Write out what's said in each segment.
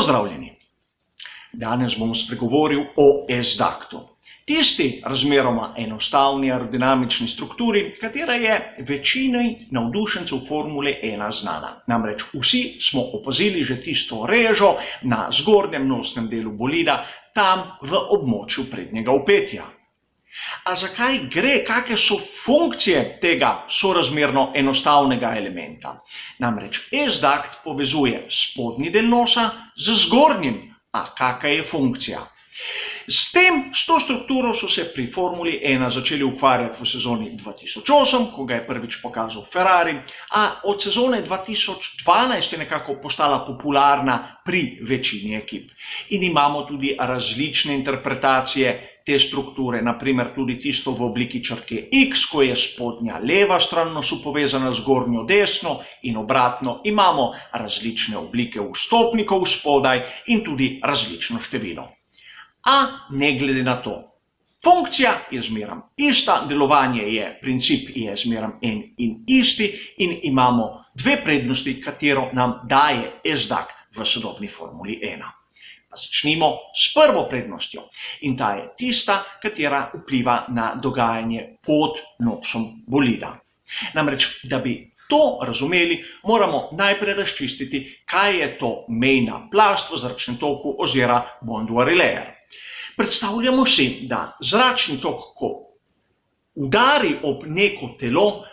Pozdravljeni! Danes bom spregovoril o S-daktu. Tisti razmeroma enostavni aerodinamični strukturi, katera je večini navdušencev Formule 1 znana. Namreč vsi smo opazili že tisto režo na zgornjem nosnem delu bolida, tam v območju prednjega opetja. A zakaj gre, kakšne so funkcije tega sorazmerno enostavnega elementa? Namreč S-dakt povezuje spodnji del nosa z zgornjim. A kakšna je funkcija? S to strukturo so se pri Formuli 1 začeli ukvarjati v sezoni 2008, ko ga je prvič pokazal Ferrari, a od sezone 2012 je nekako postala popularna pri večini ekip. In imamo tudi različne interpretacije te strukture, naprimer tudi tisto v obliki črke X, ko je spodnja leva stran nosu povezana z zgornjo desno in obratno, imamo različne oblike vstopnikov spodaj in tudi različno število. A ne glede na to, funkcija je zmeraj ista, delovanje je, princip je zmeraj en in isti in imamo dve prednosti, katero nam daje S-dakt v sodobni Formuli 1. Pa začnimo s prvo prednostjo in ta je tista, katera vpliva na dogajanje pod nosom bolida. Namreč, da bi to razumeli, moramo najprej razčistiti, kaj je to mejna plast v zračnem toku oziroma Bondwary layer. Predstavljamo si, da zračni tok, ko udari ob neko telo,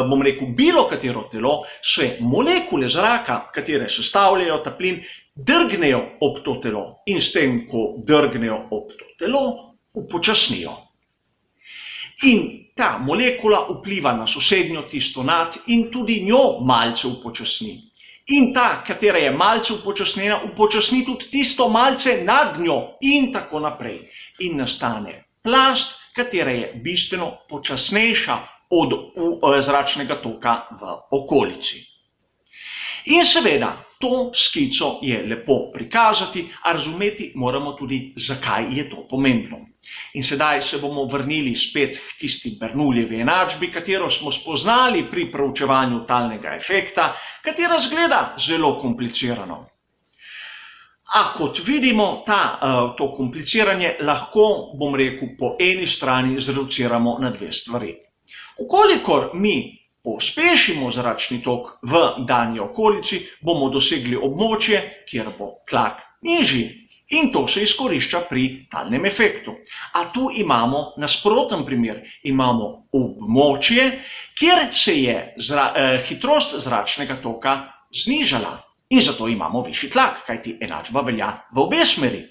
bom rekel, bilo katero telo, se molekule zraka, katere sestavljajo ta plin, drgnejo ob to telo in s tem, ko drgnejo ob to telo, upočasnijo. In ta molekula vpliva na sosednjo, tisto nad, in tudi njo malce upočasni. In ta, katera je malce upočasnjena, upočasni tudi tisto malce nad njo in tako naprej. In nastane plast, katera je bistveno počasnejša od zračnega toka v okolici. In seveda, to skico je lepo prikazati, a razumeti moramo tudi, zakaj je to pomembno. In sedaj se bomo vrnili spet k tisti Bernoullijevi enačbi, katero smo spoznali pri proučevanju talnega efekta, katera zgleda zelo komplicirano. A kot vidimo, to kompliciranje lahko, bom rekel, po eni strani zreduciramo na dve stvari. Ukolikor mi pospešimo zračni tok v dani okolici, bomo dosegli območje, kjer bo tlak nižji. In to se izkorišča pri talnem efektu. A tu imamo nasproten primer. Imamo območje, kjer se je hitrost zračnega toka znižala. In zato imamo višji tlak, kajti enačba velja v obe smeri.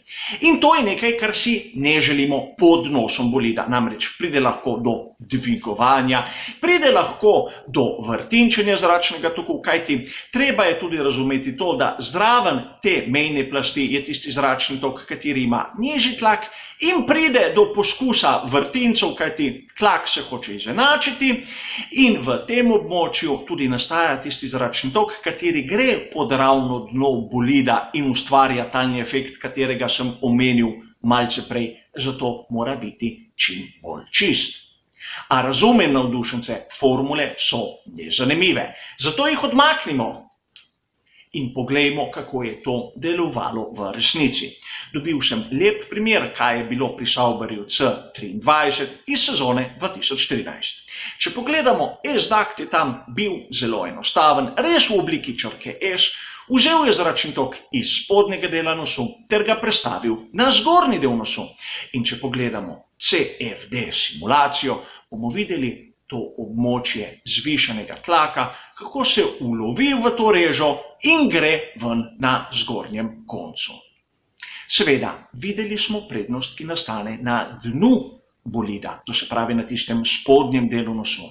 In to je nekaj, kar si ne želimo pod nosom bolida. Namreč pride lahko do dvigovanja, pride lahko do vrtinčenja zračnega toku, kajti treba je tudi razumeti to, da zraven te mejne plasti je tisti zračni tok, kateri ima nižji tlak in pride do poskusa vrtincev, kajti tlak se hoče izenačiti in v tem območju tudi nastaja tisti zračni tok, kateri gre pod ravno dno bolida in ustvarja talni efekt, katerega sem omenil malce prej, zato mora biti čim bolj čist. A razumem navdušence, formule so nezanimive, zato jih odmaknimo in poglejmo, kako je to delovalo v resnici. Dobil sem lep primer, kaj je bilo pri Sauberju C23 iz sezone 2013. Če pogledamo, S-dakt je tam bil zelo enostaven, res v obliki črke S, vzel je zračni tok iz spodnjega dela nosu ter ga prestavil na zgornji del nosu. In če pogledamo CFD simulacijo, bomo videli to območje zvišanega tlaka, kako se ulovi v to režo in gre ven na zgornjem koncu. Seveda, videli smo prednost, ki nastane na dnu bolida, to se pravi na tistem spodnjem delu nosu.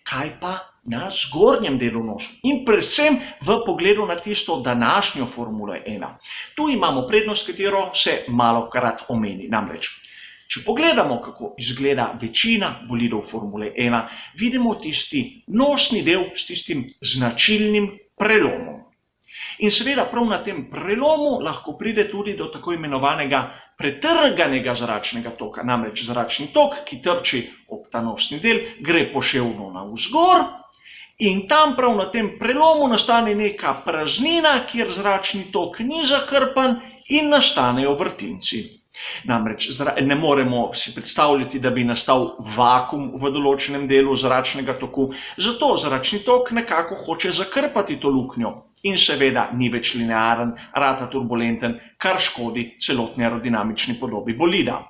Kaj pa na zgornjem delu nosu in predvsem v pogledu na tisto današnjo Formulo 1. Tu imamo prednost, katero se malokrat omeni. Namreč, če pogledamo, kako izgleda večina bolidov Formule 1, vidimo tisti nosni del s tistim značilnim prelomom. In seveda prav na tem prelomu lahko pride tudi do tako imenovanega pretrganega zračnega toka. Namreč zračni tok, ki trči ob ta nosni del, gre poševno navzgor In tam prav na tem prelomu nastane neka praznina, kjer zračni tok ni zakrpan in nastanejo vrtinci. Namreč ne moremo si predstavljati, da bi nastal vakuum v določenem delu zračnega toku, zato zračni tok nekako hoče zakrpati to luknjo in seveda ni več linearen, rata turbulenten, kar škodi celotni aerodinamični podobi bolida.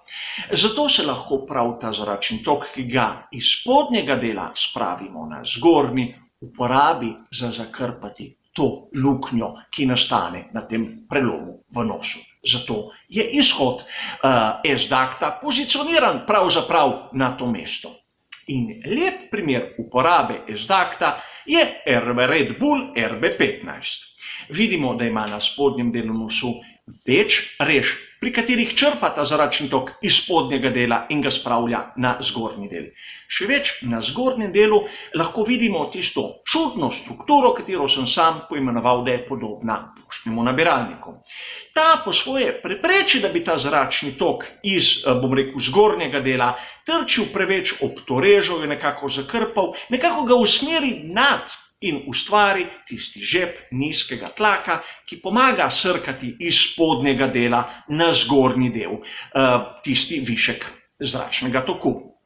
Zato se lahko prav ta zračni tok, ki ga iz spodnjega dela spravimo na zgornji, uporabi za zakrpati to luknjo, ki nastane na tem prelomu v nosu. Zato je izhod S-dakta pozicioniran pravzaprav na to mesto. In lep primer uporabe S-dakta je Red Bull RB15. Vidimo, da ima na spodnjem delu nosu več rež, pri katerih črpa ta zračni tok iz spodnjega dela in ga spravlja na zgornji del. Še več, na zgornjem delu lahko vidimo tisto čudno strukturo, katero sem sam poimenoval, da je podobna poštnemu nabiralniku. Ta po svoje prepreči, da bi ta zračni tok iz, zgornjega dela trčil preveč ob to režo, jo nekako zakrpal, nekako ga usmeri nad in ustvari tisti žep nizkega tlaka, ki pomaga srkati iz spodnjega dela na zgornji del, tisti višek zračnega toku.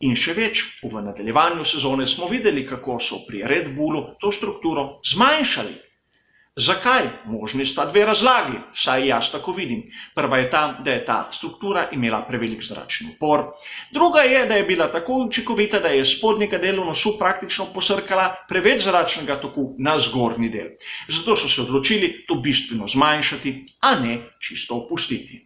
In še več, v nadaljevanju sezone smo videli, kako so pri Red Bullu to strukturo zmanjšali. Zakaj? Možni sta dve razlagi, saj jaz tako vidim. Prva je ta, da je ta struktura imela prevelik zračni upor. Druga je, da je bila tako učinkovita, da je iz spodnjega dela nosu praktično posrkala preveč zračnega toku na zgornji del. Zato so se odločili to bistveno zmanjšati, a ne čisto opustiti.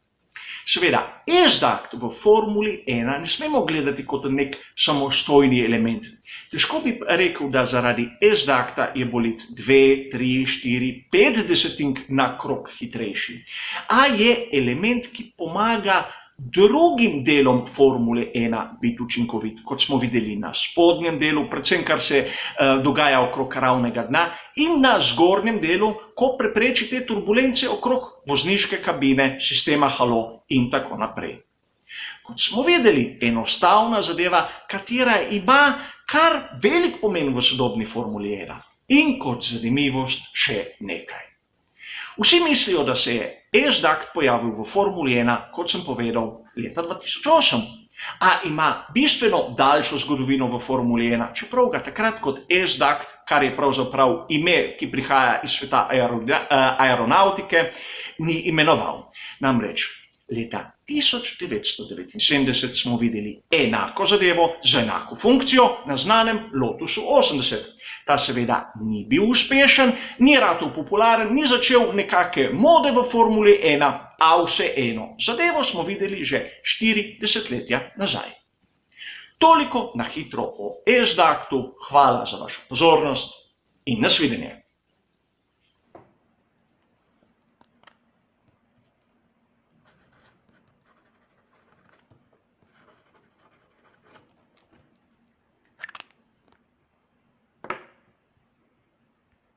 Seveda, S-dakt v Formuli 1 ne smemo gledati kot nek samostojni element. Težko bi rekel, da zaradi S-dakta je bolid 2, 3, 4, 5 desetink na krog hitrejši. A je element, ki pomaga drugim delom Formule 1 biti učinkovit, kot smo videli na spodnjem delu, predvsem kar se dogaja okrog ravnega dna, in na zgornjem delu, ko prepreči te turbulence okrog vozniške kabine, sistema halo in tako naprej. Kot smo videli, enostavna zadeva, katera ima kar velik pomen v sodobni Formuli 1. In kot zanimivost še nekaj. Vsi mislijo, da se je S-dakt pojavil v Formuli 1, kot sem povedal, leta 2008. A ima bistveno daljšo zgodovino v Formuli 1, čeprav ga takrat kot S-dakt, kar je pravzaprav ime, ki prihaja iz sveta aeronautike, ni imenoval. Namreč, leta 1979 smo videli enako zadevo z enako funkcijo na znanem Lotusu 80. Ta seveda ni bil uspešen, ni ratal popularen, ni začel nekake mode v Formuli 1, a vseeno. Zadevo smo videli že 4 desetletja nazaj. Toliko na hitro o S-daktu, hvala za vašo pozornost in nasvidenje.